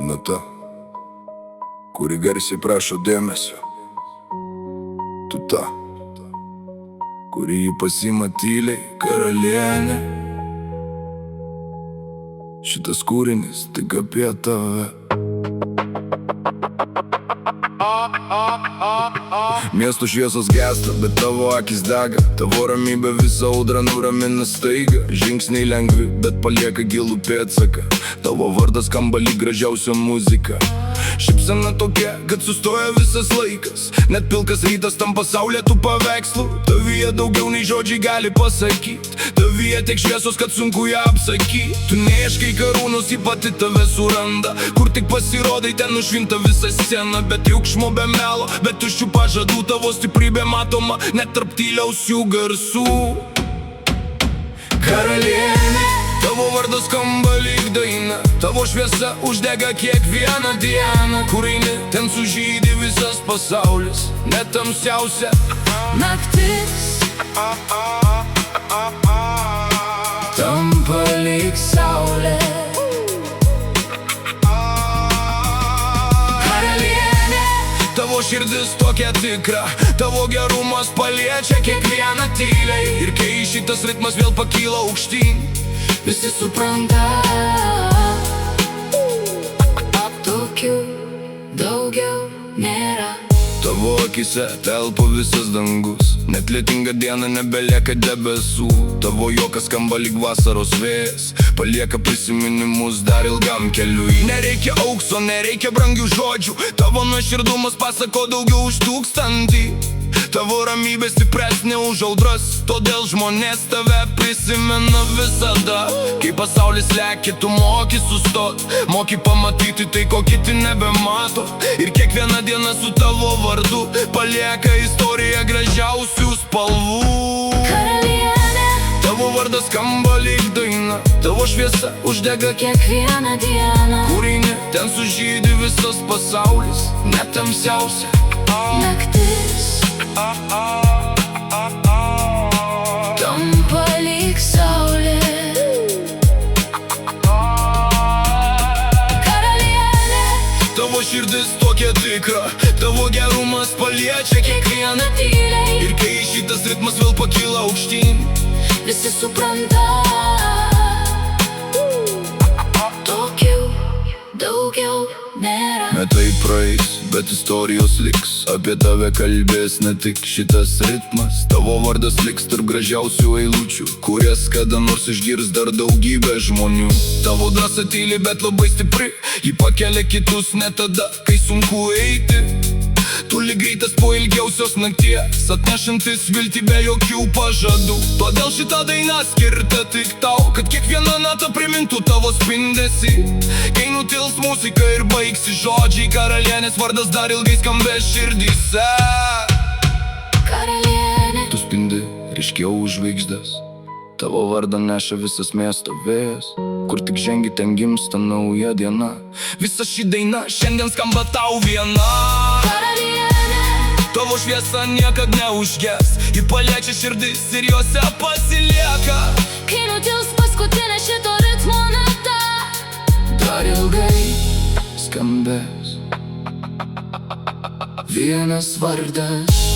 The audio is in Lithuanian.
Viena ta, kuri garsiai prašo dėmesio. Tu ta, kuri jį pasima tyliai, karalienė. Šitas kūrinis tik apie tave. Miesto šviesos gęsta, bet tavo akis dega. Tavo ramybė visą audrą nuramina staiga. Žingsniai lengvi, bet palieka gilų pėdsaką. Tavo vardas skamba lyg gražiausia muzika. Šypsena tokia, kad sustoja visas laikas. Net pilkas rytas tampa saulėtų paveikslų. Tavyje daugiau nei žodžiai gali pasakyt. Tavyje tiek šviesos, kad sunku ją apsakyt. Tu neieškai karūnos, ji pati tave suranda. Kur tik pasirodai, ten nušvinta visa scena. Bet triukšmo be melo, bet tuščių pažadų. Tavo stiprybė matoma net tarp tyliausių garsų. Karalienė, tavo vardas skamba lyg daina. Tavo šviesa uždega kiekvieną dieną. Kur eini, ten sužydi visas pasaulis. Net tamsiausia naktis tampa lyg saulė. Karalienė, tavo širdis tokia tikra. Tavo gerumas paliečia kiekvieną tyliai. Ir kai šitas ritmas vėl pakyla aukštyn, visi supranta, tokių daugiau nėra. Tavo akise telpa visas dangus. Net lietinga diena nebelieka debesų. Tavo juokas skamba lyg vasaros vėjas. Palieka prisiminimus dar ilgam keliui. Nereikia aukso, nereikia brangių žodžių. Tavo nuoširdumas pasako daugiau už 1000. Tavo ramybė stipresnė už audras. Todėl žmonės tave prisimena visada. Kai pasaulis lekia, tu moki sustot. Moki pamatyti tai, ko kiti nebemato. Ir kiekviena diena su tavo vardu palieka istoriją gražiausių spalvų. Karalienė, tavo vardas skamba lyg daina. Tavo šviesa uždega kiekvieną dieną. Kur eini, ten sužydi visas pasaulis. Net tamsiausia naktis tampa lyg saulė. Karalienė, tavo širdis tokia tikra. Tavo gerumas paliečia kiekvieną tyliai. Ir kai šitas ritmas vėl pakyla aukštyn, visi supranta, tokių daugiau nėra. Metai praeis, bet istorijos liks. Apie tave kalbės ne tik šitas ritmas. Tavo vardas liks tarp gražiausių eilučių, kurias kada nors išgirs dar daugybė žmonių. Tavo drąsa tyli, bet labai stipri. Ji pakelia kitus net tada, kai sunku eiti. Tu lyg greitas po ilgiausios nakties, atnešantis viltį be jokių pažadų. Todėl šita daina skirta tik tau, kad kiekviena nata primintų tavo spindesį. Kai nutils muzika ir baigsi žodžiai, karalienės vardas dar ilgai skambės širdyse. Karalienė, tu spindi ryškiau už žvaigždes. Tavo vardą neša visas miesto vėjas. Kur tik žengi, ten gimsta nauja diena. Visa ši daina šiandien skamba tau viena. Karalienė, tavo šviesa niekad neužges. Ji paliečia širdis ir jose pasilieka. Kai nutils paskutinė šito ritmo nata, dar ilgai skambės vienas vardas.